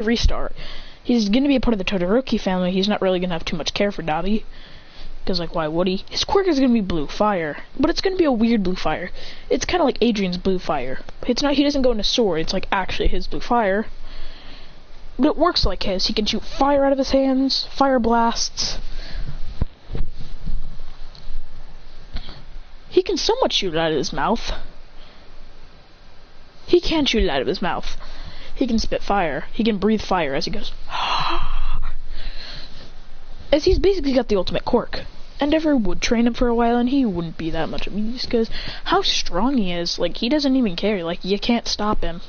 restart. He's gonna be a part of the Todoroki family. He's not really gonna have too much care for Dabi. Because, like, why would he? His quirk is gonna be blue fire. But it's gonna be a weird blue fire. It's kind of like Adrian's blue fire. It's not, he doesn't go into sword. It's like actually his blue fire. But it works like his. He can shoot fire out of his hands, fire blasts. He can somewhat shoot it out of his mouth. He can shoot it out of his mouth. He can spit fire. He can breathe fire as he goes. As he's basically got the ultimate quirk. Endeavor would train him for a while and he wouldn't be that much of a beast because how strong he is. Like, he doesn't even care. Like, you can't stop him.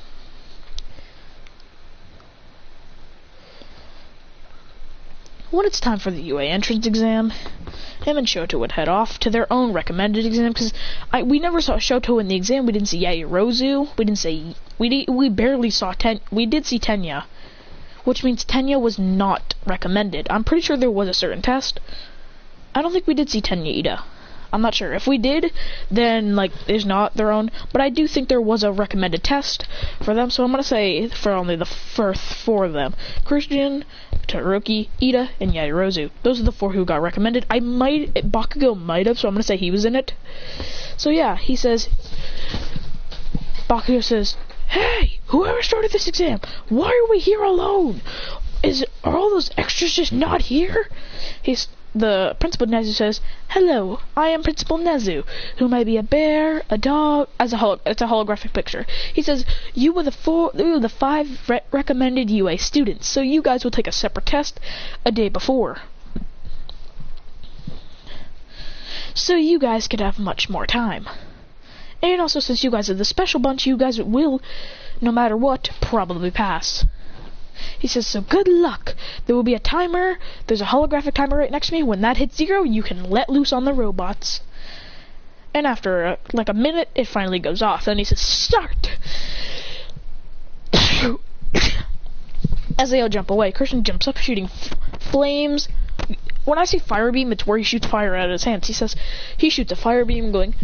When it's time for the UA entrance exam, him and Shoto would head off to their own recommended exam because we never saw Shoto in the exam. We didn't see Yaoyorozu. We didn't see we barely saw we did see Tenya, which means Tenya was not recommended. I'm pretty sure there was a certain test. I don't think we did see Tenya Ida. I'm not sure. If we did, then, like, it's not their own. But I do think there was a recommended test for them, so I'm going to say for only the first 4 of them. Christian, Todoroki, Ida, and Yaoyorozu. Those are the 4 who got recommended. Bakugo might have, so I'm going to say he was in it. So, yeah, he says, Bakugo says, "Hey, whoever started this exam, why are we here alone? Are all those extras just not here?" The Principal Nezu says, "Hello, I am Principal Nezu, who may be a bear, a dog," it's a holographic picture. He says, you were the 5 recommended UA students, so you guys will take a separate test a day before. So you guys could have much more time. And also, since you guys are the special bunch, you guys will, no matter what, probably pass. He says, so good luck. There will be a timer. There's a holographic timer right next to me. When that hits 0, you can let loose on the robots. And after, like a minute, it finally goes off. Then he says, start! As they all jump away, Christian jumps up, shooting flames. When I say fire beam, it's where he shoots fire out of his hands. He says, he shoots a fire beam going...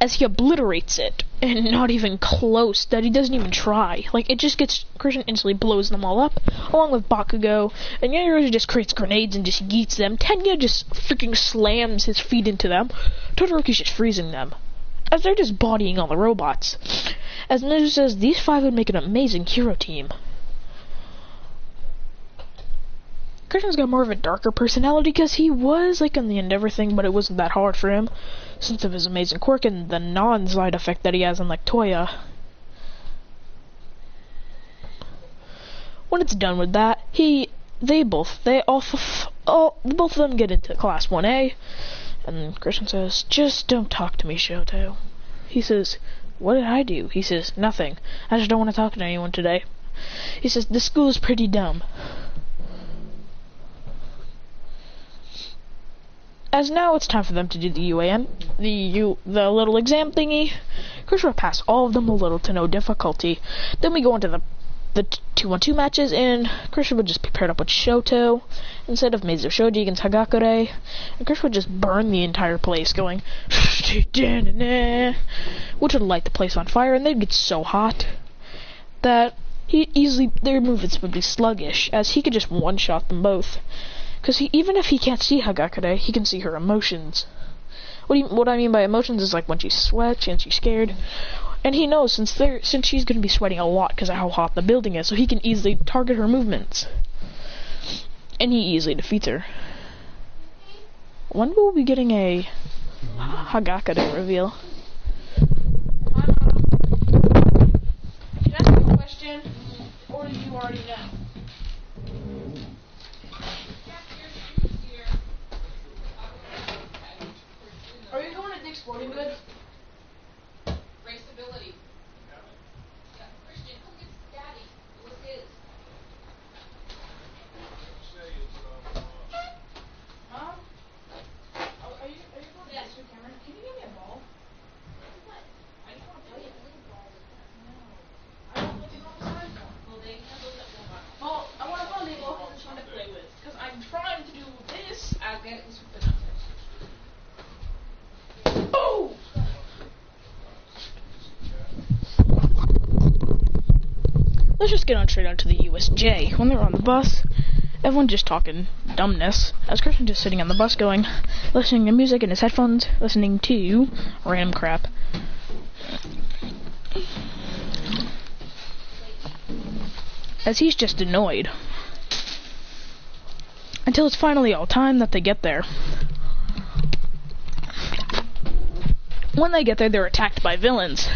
as he obliterates it, and not even close, that he doesn't even try. Like, it just gets, Christian instantly blows them all up, along with Bakugo, and Yaoyorozu just creates grenades and just yeets them. Tenya just freaking slams his feet into them. Todoroki's just freezing them, as they're just bodying all the robots. As Nezu says, these 5 would make an amazing hero team. Christian's got more of a darker personality because he was like on the Endeavor thing, but it wasn't that hard for him since of his amazing quirk and the non-side effect that he has on like Toya. When it's done with that, both of them get into class 1A, and Christian says, just don't talk to me, Shoto. He says, what did I do? He says, nothing. I just don't want to talk to anyone today. He says, this school is pretty dumb. As now it's time for them to do the UAN, the little exam thingy. Christian will pass all of them a little to no difficulty. Then we go into the 2-on-2 matches, and Christian would just be paired up with Shoto instead of Meizo Shoji against Hagakure. And Christian would just burn the entire place, going, which would light the place on fire, and they'd get so hot that their movements would be sluggish, as he could just one-shot them both. Because even if he can't see Hagakure, he can see her emotions. What I mean by emotions is like when she sweats and she's scared. And he knows since she's going to be sweating a lot because of how hot the building is, so he can easily target her movements. And he easily defeats her. When will we be getting a Hagakure reveal? Did I ask a question, or do you already know? Are you going to Dick's Sporting Goods? Raceability. Yeah, Christian, who gets Daddy? It was his. Huh? Are you going to Dick's Cameron? Can you give me a ball? let's just get on straight out to the USJ. When they're on the bus, everyone's just talking dumbness, as Christian's just sitting on the bus going, listening to music in his headphones, listening to random crap. As he's just annoyed. Until it's finally all time that they get there. When they get there, they're attacked by villains.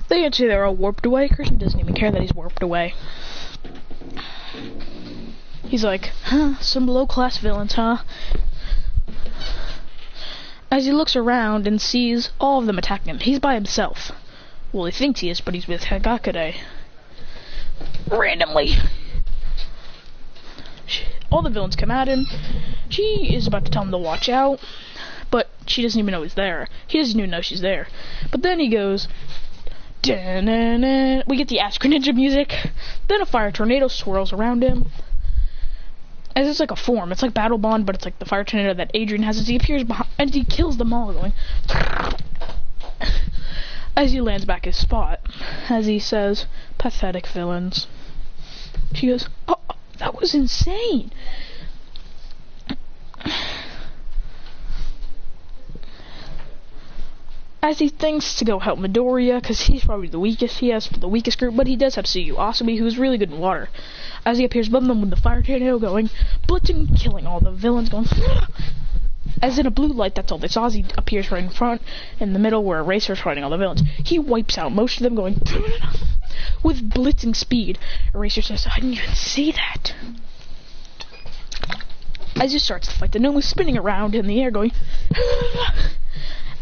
They say they're all warped away. Christian doesn't even care that he's warped away. He's like, huh, some low-class villains, huh? As he looks around and sees all of them attacking him, he's by himself. Well, he thinks he is, but he's with Hagakure. Randomly. All the villains come at him. She is about to tell him to watch out, but she doesn't even know he's there. He doesn't even know she's there. But then he goes, da-na-na. We get the Ask Ninja music. Then a fire tornado swirls around him. As it's like a form. It's like Battle Bond, but it's like the fire tornado that Adrian has as he appears behind, and he kills them all going. As he lands back his spot. As he says, pathetic villains. She goes, oh, that was insane. As he thinks to go help Midoriya, because he's probably the weakest, he has the weakest group, but he does have Suyu Asumi, who's really good in water. As he appears above them with the fire tornado going, blitzing, killing all the villains, going, as in a blue light, that's all they saw, as he appears right in front, in the middle, where Eraser's fighting all the villains. He wipes out most of them, going, with blitzing speed. Eraser says, I didn't even see that. As he starts to fight, the gnome is spinning around in the air, going,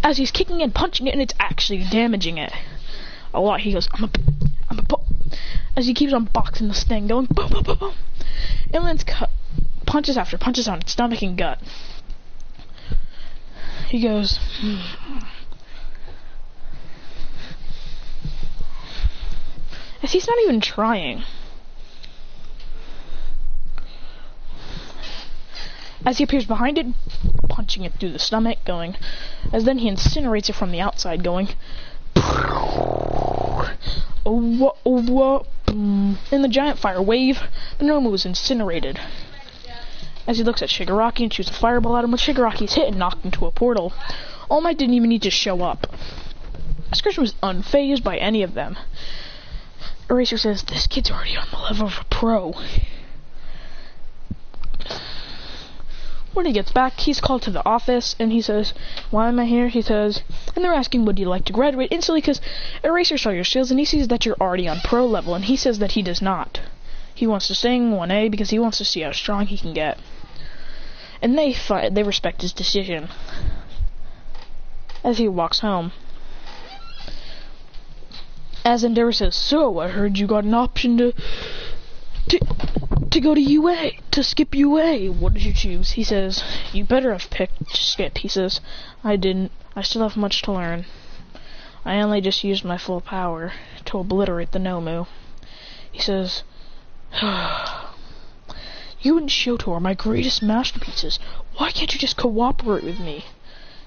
as he's kicking and punching it, and it's actually damaging it a lot. He goes, as he keeps on boxing this thing, going boom, boom, boom, boom. And lands punches after punches on its stomach and gut. He goes, as he's not even trying. As he appears behind it, punching it through the stomach, going, as then he incinerates it from the outside, going, in the giant fire wave, the Nomu was incinerated. As he looks at Shigaraki and shoots a fireball at him, when Shigaraki's hit and knocked into a portal, All Might didn't even need to show up. Christian was unfazed by any of them. Eraser says, this kid's already on the level of a pro. When he gets back, he's called to the office, and he says, why am I here? He says, and they're asking, would you like to graduate? Instantly, because Eraser saw your skills, and he sees that you're already on pro level, and he says that he does not. He wants to stay in 1A because he wants to see how strong he can get. And they respect his decision. As he walks home. As Endeavor says, so, I heard you got an option to go to UA, to skip UA. What did you choose? He says, you better have picked skip. He says, I didn't. I still have much to learn. I only just used my full power to obliterate the Nomu. He says, you and Shoto are my greatest masterpieces. Why can't you just cooperate with me?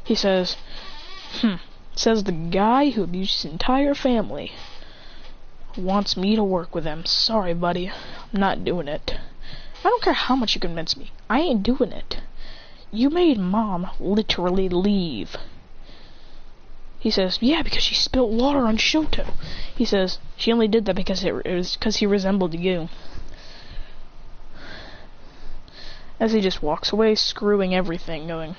He says, says the guy who abused his entire family wants me to work with him. Sorry, buddy. I'm not doing it. I don't care how much you convince me. I ain't doing it. You made Mom literally leave. He says, yeah, because she spilt water on Shoto. He says, she only did that because it was because he resembled you. As he just walks away, screwing everything, going,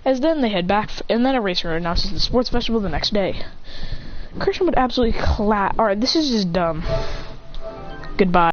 As then they head back, and then Eraser announces the sports festival the next day. Christian would absolutely Alright, this is just dumb. Goodbye.